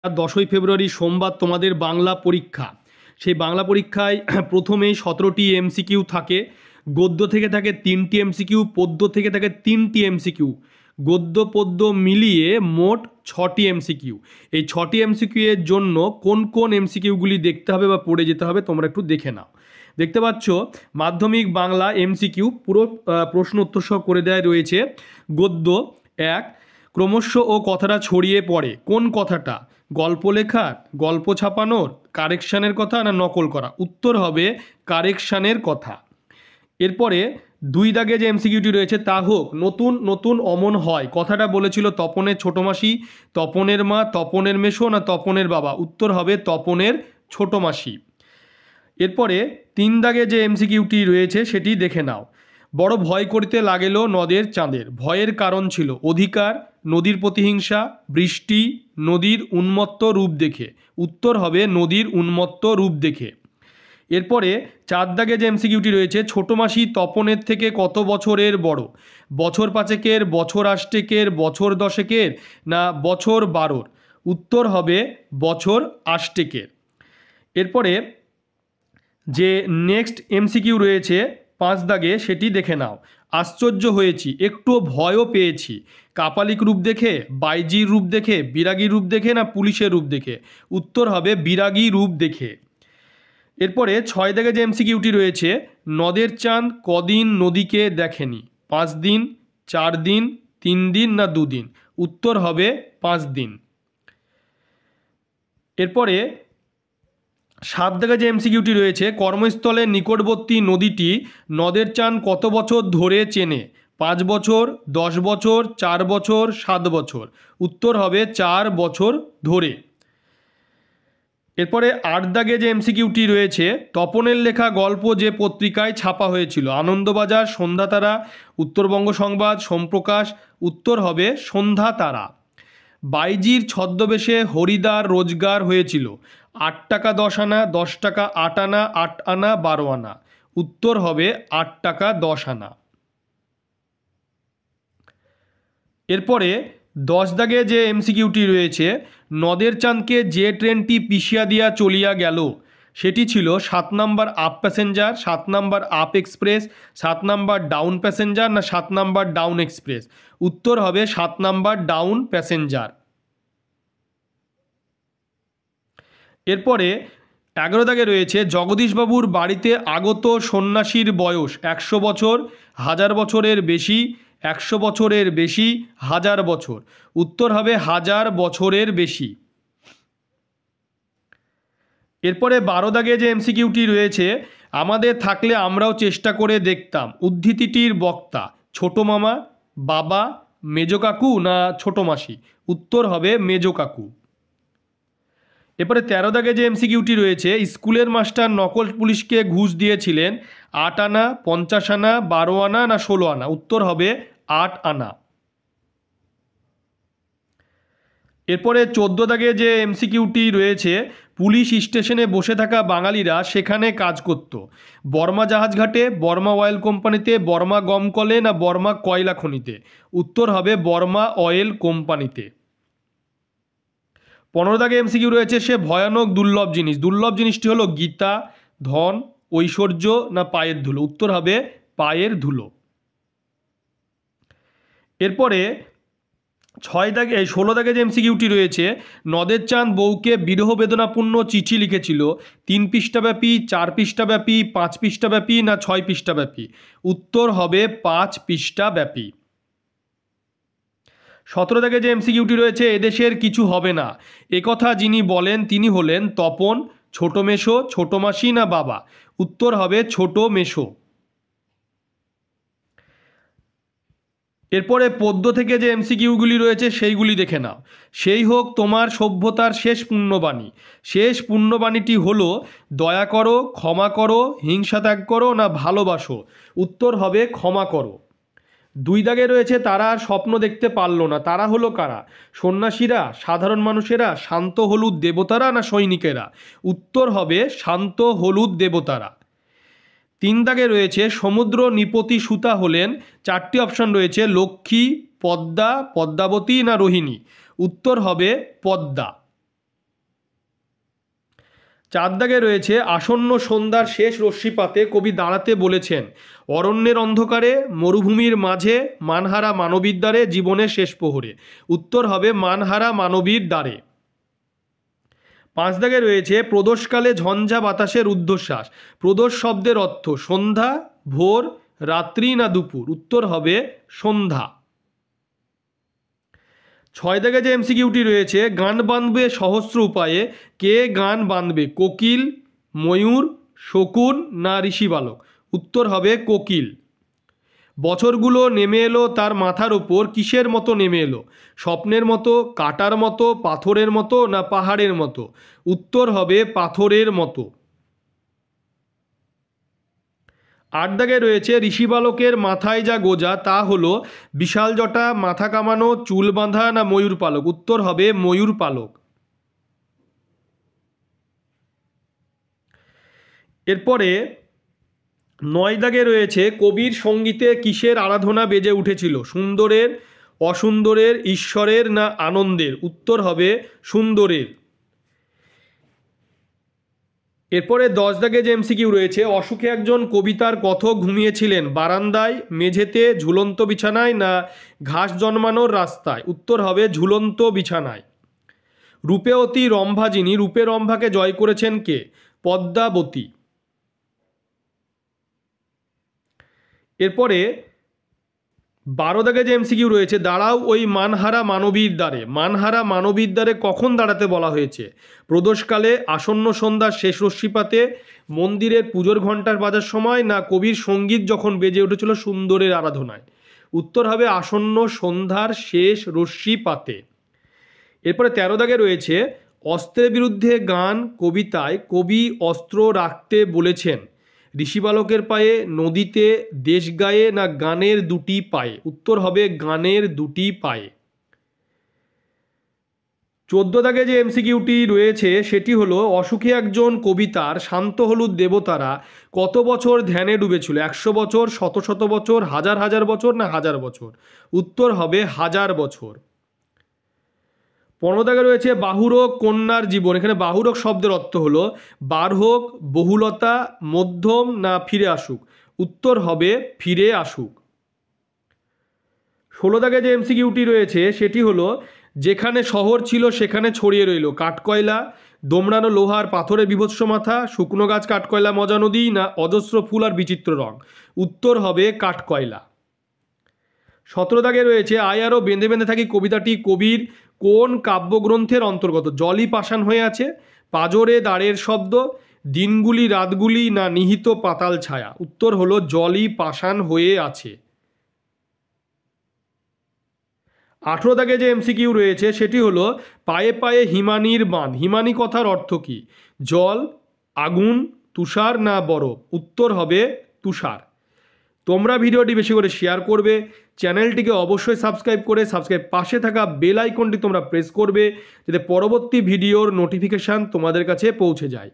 10ই ফেব্রুয়ারি সোমবার তোমাদের বাংলা পরীক্ষা। সেই বাংলা পরীক্ষায় প্রথমেই 17টি এমসিকিউ থাকে। গদ্য থেকে থাকে 3টি এমসিকিউ, পদ্য থেকে থাকে 3টি এমসিকিউ। গদ্য পদ্য মিলিয়ে মোট 6টি এমসিকিউ। এই 6টি এমসিকিউ এর জন্য কোন কোন এমসিকিউগুলি দেখতে হবে বা পড়ে যেতে হবে তোমরা একটু দেখে নাও। দেখতে পাচ্ছ মাধ্যমিক বাংলা এমসিকিউ পুরো প্রশ্ন উত্তর সহ করে দেওয়া রয়েছে। গদ্য 1, ক্রমশ ও কথাটা ছড়িয়ে পড়ে। কোন কথাটা? গল্প লেখার, গল্প ছাপানোর, কারেকশানের কথা না নকল করা? উত্তর হবে কারেকশানের কথা। এরপরে 2 দাগে যে এমসিকিউটি রয়েছে, তা হোক নতুন নতুন অমন হয়। কথাটা বলেছিল তপনের ছোট মাসি, তপনের মা, তপনের মেশো না তপনের বাবা? উত্তর হবে তপনের ছোট মাসি। এরপরে 3 দাগে যে এমসিকিউটি রয়েছে সেটি দেখে নাও। বড় ভয় করিতে লাগেল নদের চাঁদের। ভয়ের কারণ ছিল অধিকার, নদীর প্রতিহিংসা, বৃষ্টি, নদীর উন্মত্ত রূপ দেখে? উত্তর হবে নদীর উন্মত্ত রূপ দেখে। এরপরে 4 দাগে যে এমসিকিউটি রয়েছে, ছোট মাসি তপনের থেকে কত বছরের বড়? বছর 5-এর, বছর 8-এর, বছর 10-এর না বছর 12-র? উত্তর হবে বছর 8-এর। এরপরে যে নেক্সট এমসিকিউ রয়েছে 5 দাগে সেটি দেখে নাও। আশ্চর্য হয়েছি, একটুও ভয়ও পেয়েছি। কাপালিক রূপ দেখে, বাইজির রূপ দেখে, বিরাগী রূপ দেখে না পুলিশের রূপ দেখে? উত্তর হবে বিরাগী রূপ দেখে। এরপরে 6 দাগে যে এমসিকিউটি রয়েছে, নদের চাঁদ কদিন নদীকে দেখেনি? 5 দিন, 4 দিন, 3 দিন না 2 দিন? উত্তর হবে 5 দিন। এরপরে 7 দাগে যে এমসিকিউটি রয়েছে, কর্মস্থলের নিকটবর্তী নদীটি নদের চাঁদ কত বছর ধরে চেনে? 5 বছর, 10 বছর, 4 বছর, 7 বছর? উত্তর হবে 4 বছর ধরে। এরপরে 8 দাগে যে এমসিকিউটি রয়েছে, তপনের লেখা গল্প যে পত্রিকায় ছাপা হয়েছিল? আনন্দবাজার, সন্ধ্যাতারা, উত্তরবঙ্গ সংবাদ, সোমপ্রকাশ? উত্তর হবে সন্ধ্যাতারা। বাইজির ছদ্মবেশে হরিদার রোজগার হয়েছিল? 8 টাকা 10 আনা, 10 টাকা 8 আনা, 8 আনা 12 আনা? উত্তর হবে 8 টাকা 10 আনা। এরপরে 10 দাগে যে এমসিকিউটি রয়েছে, নদের চাঁদকে যে ট্রেনটি পিষিয়া দিয়া চলিয়া গেল সেটি ছিল 7 number up passenger, 7 number up express, 7 number down passenger না 7 নাম্বার ডাউন এক্সপ্রেস? উত্তর হবে 7 নাম্বার ডাউন প্যাসেঞ্জার। এরপরে 11 দাগে রয়েছে, জগদীশবাবুর বাড়িতে আগত সন্ন্যাসীর বয়স 100 বছর, 1000 বছরের বেশি, 100 বছরের বেশি, 1000 বছর? উত্তর হবে 1000 বছরের বেশি। এরপরে 12 দাগে যে এমসিকিউটি রয়েছে, আমাদের থাকলে আমরাও চেষ্টা করে দেখতাম। উদ্ধৃতিটির বক্তা ছোট মামা, বাবা, মেজো কাকু না ছোট মাসি? উত্তর হবে মেজো কাকু। এরপরে 13 দাগে যে এমসিকিউটি রয়েছে, স্কুলের মাস্টার নকল পুলিশকে ঘুষ দিয়েছিলেন 8 আনা, 50 আনা, 12 আনা না 16 আনা? উত্তর হবে 8 আনা। এরপরে 14 দাগে যে এমসিকিউটি রয়েছে, পুলিশ স্টেশনে বসে থাকা বাঙালিরা সেখানে কাজ করত? বর্মা জাহাজ ঘাটে, বর্মা অয়েল কোম্পানিতে, বর্মা গম কলে না বর্মা কয়লা খনিতে? উত্তর হবে বর্মা অয়েল কোম্পানিতে। 15 দাগে এমসিকিউ রয়েছে, সে ভয়ানক দুর্লভ জিনিস। দুর্লভ জিনিসটি হলো গীতা, ধন, ঐশ্বর্য না পায়ের ধুলো? উত্তর হবে পায়ের ধুলো। এরপরে 16 দাগে যে এমসিকিউটি রয়েছে, নদের চাঁদ বউকে বিরহ বেদনাপূর্ণ চিঠি লিখেছিল 3 পৃষ্ঠাব্যাপী, 4 পৃষ্ঠাব্যাপী, 5 পৃষ্ঠাব্যাপী না 6 পৃষ্ঠাব্যাপী? উত্তর হবে 5 পৃষ্ঠাব্যাপী। 17 দাগে যে এমসিকিউটি রয়েছে, এদেশের কিছু হবে না একথা যিনি বলেন তিনি হলেন তপন, ছোট মেশো, ছোট মাসি না বাবা? উত্তর হবে ছোট মেশো। এরপরে পদ্য থেকে যে এমসিকিউগুলি রয়েছে সেইগুলি দেখে নাও। সেই হোক তোমার সভ্যতার শেষ পুণ্যবাণী। শেষ পুণ্যবাণীটি হলো দয়া করো, ক্ষমা করো, হিংসা ত্যাগ করো না ভালোবাসো? উত্তর হবে ক্ষমা করো। 2 দাগে রয়েছে, তারা আর স্বপ্ন দেখতে পারল না। তারা হলো কারা? সন্ন্যাসীরা, সাধারণ মানুষেরা, শান্ত হলুদ দেবতারা না সৈনিকেরা? উত্তর হবে শান্ত হলুদ দেবতারা। 3 দাগে রয়েছে, সমুদ্র নিপতি সুতা হলেন? 4টি অপশন রয়েছে, লক্ষ্মী, পদ্মা, পদ্মাবতী না রোহিণী? উত্তর হবে পদ্মা। 4 দাগে রয়েছে আসন্ন সন্ধ্যার শেষ রশ্মিপাতে কবি দাঁড়াতে বলেছেন অরণ্যের অন্ধকারে, মরুভূমির মাঝে, মানহারা মানবীর দ্বারে, জীবনের শেষ প্রহরে। উত্তর হবে মানহারা মানবীর দ্বারে। 5 দাগে রয়েছে প্রদোষকালে ঝঞ্ঝা বাতাসের ঊর্ধ্বশ্বাস। প্রদোষ শব্দের অর্থ সন্ধ্যা, ভোর, রাত্রি না দুপুর। উত্তর হবে সন্ধ্যা। 6 দাগে যে এমসিকিউটি রয়েছে গান বাঁধবে সহস্র উপায়ে, কে গান বাঁধবে? কোকিল, ময়ূর, শকুন না ঋষি বালক? উত্তর হবে কোকিল। বছরগুলো নেমে এলো তার মাথার ওপর, কিসের মতো নেমে এলো? স্বপ্নের মতো, কাটার মতো, পাথরের মতো না পাহাড়ের মতো? উত্তর হবে পাথরের মতো। 8 দাগে রয়েছে ঋষি বালকের মাথায় যা গোজা তা হলো বিশাল জটা, মাথা কামানো, চুল বাঁধা না ময়ূর পালক? উত্তর হবে ময়ূর পালক। এরপরে 9 দাগে রয়েছে কবির সঙ্গীতে কিসের আরাধনা বেজে উঠেছিল? সুন্দরের, অসুন্দরের, ঈশ্বরের না আনন্দের? উত্তর হবে সুন্দরের। এরপরে 10 দাগে যে এমসিকিউ রয়েছে অসুখে একজন কবিতার কথক ঘুমিয়েছিলেন বারান্দায়, মেঝেতে, ঝুলন্ত বিছানায় না ঘাস জন্মানোর রাস্তায়? উত্তর হবে ঝুলন্ত বিছানায়। রূপেবতী রম্ভা যিনি, রূপে রম্ভাকে জয় করেছেন কে? পদ্মাবতী। এরপরে 12 দাগে যে এমসিকিউ রয়েছে দাঁড়াও ওই মানহারা মানবীর দ্বারে। মানহারা মানবীর দ্বারে কখন দাঁড়াতে বলা হয়েছে? প্রদোষকালে, আসন্ন সন্ধ্যার শেষ রশ্মিপাতে, মন্দিরের পুজোর ঘণ্টার বাজার সময় না কবির সঙ্গীত যখন বেজে উঠেছিল সুন্দরের আরাধনায়? উত্তর হবে আসন্ন সন্ধ্যার শেষ রশ্মিপাতে। এরপরে 13 দাগে রয়েছে অস্ত্রের বিরুদ্ধে গান কবিতায় কবি অস্ত্র রাখতে বলেছেন ঋষি বালকের পায়ে, নদীতে, দেশ গায়ে না গানের দুটি পায়ে? উত্তর হবে গানের দুটি পায়ে। 14 দাগে যে এমসিকিউটি রয়েছে সেটি হলো অসুখী একজন কবিতার শান্ত হলুদ দেবতারা কত বছর ধ্যানে ডুবেছিল? 100 বছর, শত শত বছর, হাজার হাজার বছর না হাজার বছর? উত্তর হবে হাজার বছর। 15 দাগে রয়েছে বাহুরক কন্যার জীবন। এখানে বাহুরক শব্দের অর্থ হলো বার হোক, বহুলতা, মধ্যম না ফিরে আসুক? উত্তর হবে ফিরে আসুক। 16 দাগে যে এমসিকিউটি রয়েছে সেটি হলো যেখানে শহর ছিল সেখানে ছড়িয়ে রইল কাঠকয়লা, দোমড়ানো লোহার পাথরের বিভৎস মাথা, শুকনো গাছ কাঠকয়লা মজা নদী না অজস্র ফুল আর বিচিত্র রং? উত্তর হবে কাঠকয়লা। 17 দাগে রয়েছে আয় আরও বেঁধে বেঁধে থাকি কবিতাটি কবির কোন কাব্যগ্রন্থের অন্তর্গত? জলই পাষাণ হয়ে আছে, পাজরে দাঁড়ের শব্দ, দিনগুলি রাতগুলি না নিহিত পাতাল ছায়া? উত্তর হলো জলই পাষাণ হয়ে আছে। 18 দাগে যে এমসিকিউ রয়েছে সেটি হলো পায়ে পায়ে হিমানির বান। হিমানি কথার অর্থ কি? জল, আগুন, তুষার না বরফ? উত্তর হবে তুষার। তোমরা ভিডিওটি বেশি করে শেয়ার করবে, চ্যানেলটিকে অবশ্যই সাবস্ক্রাইব করে পাশে থাকা বেল আইকনটি তোমরা প্রেস করবে যাতে পরবর্তী ভিডিওর নোটিফিকেশান তোমাদের কাছে পৌঁছে যায়।